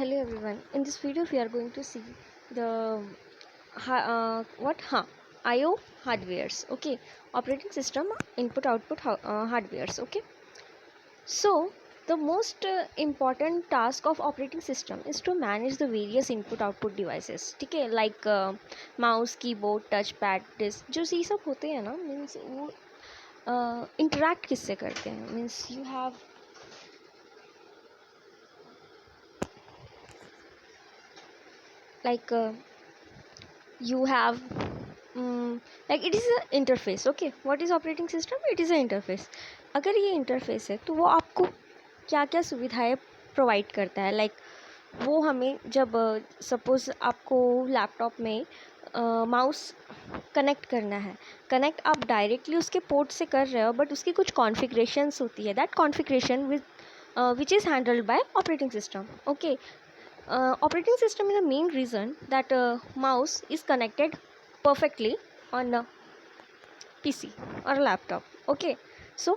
Hello everyone. In this video we are going to see the IO hardwares. Okay, operating system input output hardwares. Okay, so the most important task of operating system is to manage the various input output devices. ठीक है, like mouse, keyboard, touchpad, disk. जो ये सब होते हैं ना, means वो interact किससे करते हैं, means you have like you have like it is a interface. Okay, what is operating system? It is a interface. अगर ये interface है तो वो आपको क्या क्या सुविधाएं प्रोवाइड करता है. लाइक वो हमें जब सपोज़ आपको लैपटॉप में माउस कनेक्ट करना है, कनेक्ट आप डायरेक्टली उसके पोर्ट से कर रहे हो, बट उसकी कुछ कॉन्फ़िगरेशंस होती है. That configuration which is handled by operating system. Okay, operating system is the main reason that mouse is connected perfectly on a PC or a laptop. Okay, so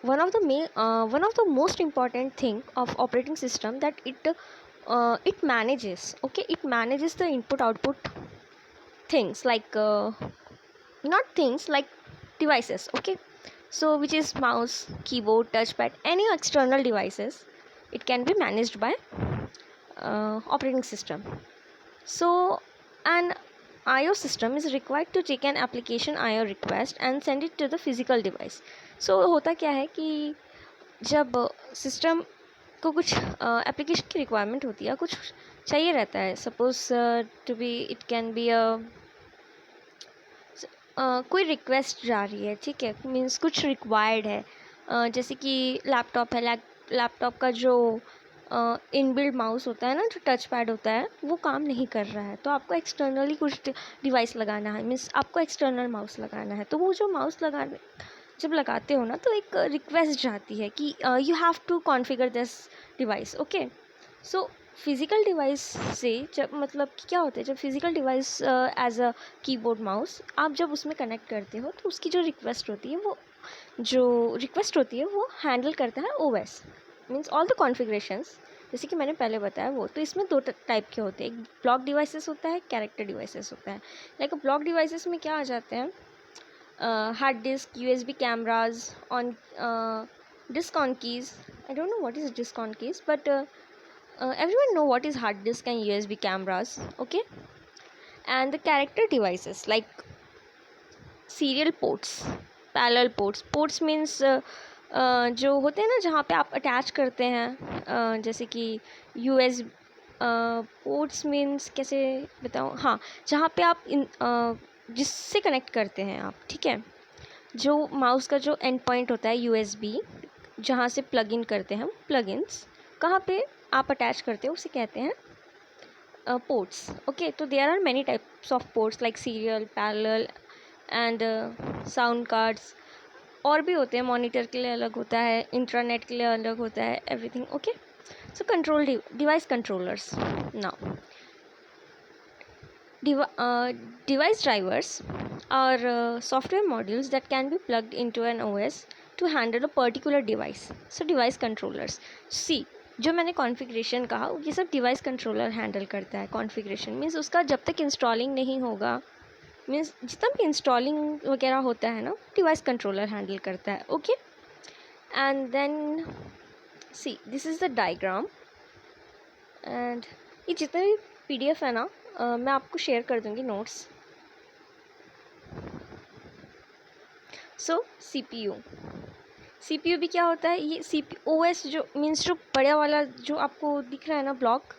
one of the most important thing of operating system that it manages. Okay, it manages the input output things like not things like devices. Okay, so which is mouse, keyboard, touchpad, any external devices, it can be managed by operating system. So an IO system is required to take an application IO request and send it to the physical device. So होता क्या है कि जब system को कुछ application की requirement होती है, कुछ चाहिए रहता है, suppose to be it can be कोई रिक्वेस्ट जा रही है, ठीक है, मीन्स कुछ रिक्वायर्ड है. जैसे कि लैपटॉप है, लैपटॉप का जो इनबिल्ड माउस होता है ना, जो टच पैड होता है, वो काम नहीं कर रहा है, तो आपको एक्सटर्नली कुछ डिवाइस लगाना है, मीन्स आपको एक्सटर्नल माउस लगाना है. तो वो जो माउस जब लगाते हो ना, तो एक रिक्वेस्ट जाती है कि you have to configure this device. Okay, so physical device से जब मतलब कि क्या होता है, जब physical device as a keyboard mouse आप जब उसमें कनेक्ट करते हो, तो उसकी जो रिक्वेस्ट होती है वो हैंडल करता है OS, means all the configurations. जैसे कि मैंने पहले बताया वो, तो इसमें दो टाइप के होते हैं. एक ब्लॉक डिवाइसेस होता है, कैरेक्टर डिवाइसेस होता है. लाइक ब्लॉक डिवाइसेस में क्या आ जाते हैं, hard disk, USB cameras on disk on keys. I don't know what is disk on keys, but everyone know what is hard disk and USB cameras. Okay, and the character devices like serial ports, parallel ports means जो होते हैं ना, जहाँ पे आप attach करते हैं, जैसे कि यूएस पोर्ट्स मीन्स कैसे बताऊँ, हाँ, जहाँ पे आप जिससे कनेक्ट करते हैं आप, ठीक है, जो माउस का जो एंड पॉइंट होता है यूएसबी, जहाँ से प्लग इन करते हैं हम, प्लग इन्स कहाँ पे आप अटैच करते हो, उसे कहते हैं पोर्ट्स. ओके, तो there are many types of ports like serial, parallel and sound cards. और भी होते हैं, मॉनिटर के लिए अलग होता है, इंट्रानेट के लिए अलग होता है, everything. Okay, so control device controllers. Now device drivers are software modules that can be plugged into an OS to handle a particular device. So device controllers, see, जो मैंने कॉन्फ़िगरेशन कहा, ये सब डिवाइस कंट्रोलर हैंडल करता है. Configuration means उसका जब तक इंस्टॉलिंग नहीं होगा, मीन्स जितना भी इंस्टॉलिंग वगैरह होता है ना, डिवाइस कंट्रोलर हैंडल करता है. Okay, and then see this is the diagram, and ये जितने भी PDF है ना, मैं आपको शेयर कर दूँगी नोट्स. सो CPU भी क्या होता है, ये OS जो मीन्स जो बड़ा वाला जो आपको दिख रहा है ना ब्लॉक,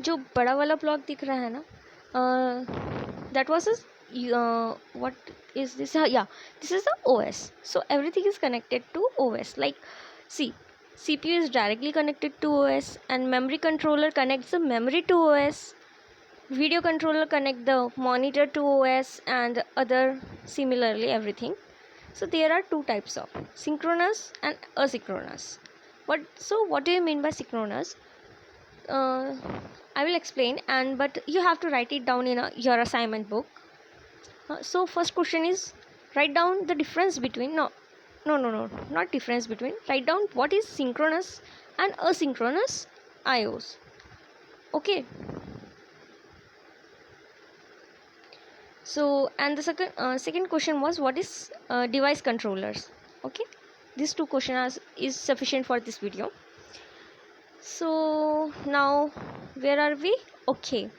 जो बड़ा वाला ब्लॉक दिख रहा है ना, that was what is this? Yeah, this is the OS. So everything is connected to OS. Like, see, CPU is directly connected to OS, and memory controller connects the memory to OS. Video controller connect the monitor to OS, and other similarly everything. So there are two types of synchronous and asynchronous. What do you mean by synchronous? I will explain, but you have to write it down in your assignment book. So first question is, write down the difference between, no, not difference between, write down what is synchronous and asynchronous IOs. Okay. So, and the second question was, what is device controllers? Okay, these two questions is sufficient for this video. So now where are we? Okay,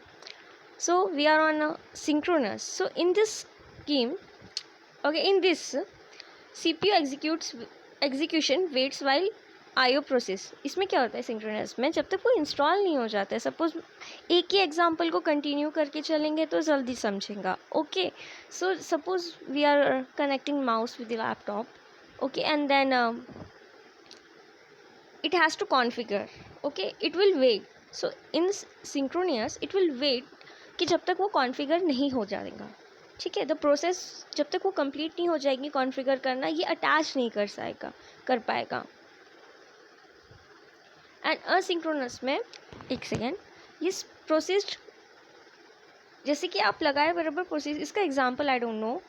so we are on synchronous. So in this scheme, okay, in this CPU execution waits while IO process. इसमें क्या होता है synchronous में, जब तक वो install नहीं हो जाता है. सपोज एक ही एग्जांपल को कंटिन्यू करके चलेंगे तो जल्दी समझेगा. Okay, so suppose we are connecting mouse with the laptop. Okay, and then it has to configure. Okay, it will wait. So in synchronous it will wait कि जब तक वो कॉन्फ़िगर नहीं हो जाएगा. ठीक है, द प्रोसेस जब तक वो कंप्लीट नहीं हो जाएगी कॉन्फ़िगर करना, ये अटैच नहीं कर पाएगा. एंड असिंक्रोनस में एक सेकेंड, ये प्रोसेस जैसे कि आप लगाए बराबर प्रोसेस, इसका example I don't no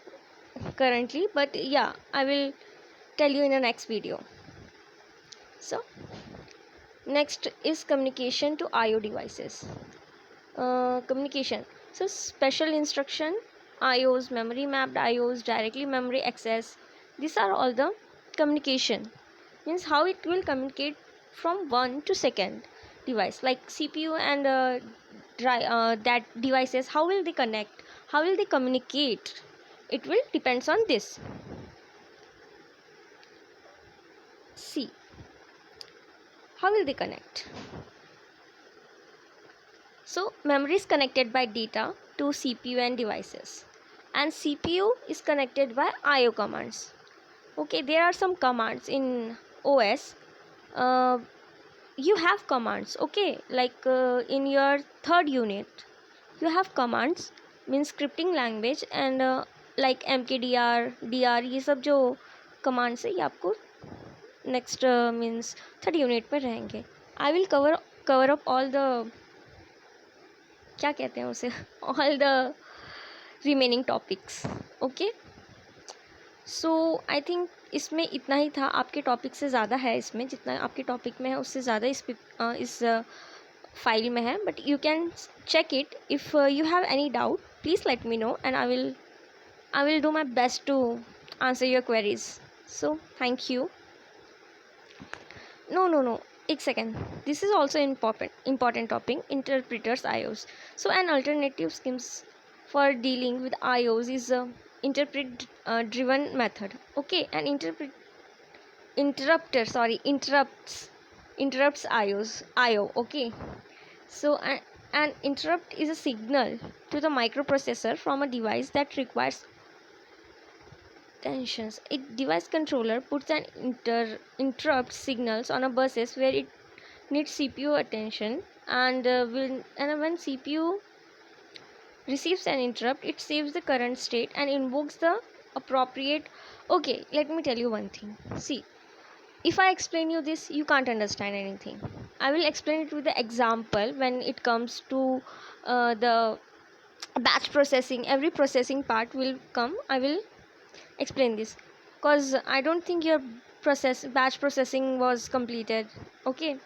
currently, but yeah, I will tell you in the next video. So next is communication to IO devices. Communication, so special instruction IOs, memory mapped IOs, directly memory access, these are all the communication. Means how it will communicate from one to second device, like CPU and that devices, how will they connect, how will they communicate, it will depends on this. See, how will they connect? So memory is connected by data to CPU and devices, and CPU is connected by IO commands. Okay, there are some commands in OS. You have commands, okay, like in your third unit you have commands, means scripting language, and like mkdir, dr, ये सब जो commands है ये आपको next means third unit पे रहेंगे. I will cover up all the, क्या कहते हैं उसे, all the remaining topics. Okay, so I think इसमें इतना ही था. आपके टॉपिक से ज़्यादा है इसमें, जितना आपके टॉपिक में है उससे ज़्यादा इस फाइल में है, but you can check it. If you have any doubt please let me know, and I will do my best to answer your queries. So thank you. No, एक second, this is also important topic, interpreters IOs. So an alternative schemes for dealing with IOs is a interpret driven method. Okay, an interrupts IO. Okay, so an interrupt is a signal to the microprocessor from a device that requires tensions. A device controller puts an interrupt signals on a buses where it needs CPU attention, and when CPU receives an interrupt, it saves the current state and invokes the appropriate. Okay, let me tell you one thing. See, if I explain you this, you can't understand anything. I will explain it with the example when it comes to the batch processing. Every processing part will come. I will explain this, because I don't think your batch processing was completed. Okay,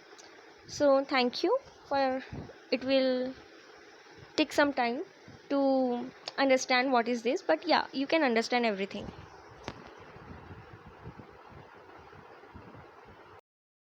so thank you for, it will take some time to understand what is this, but yeah, you can understand everything.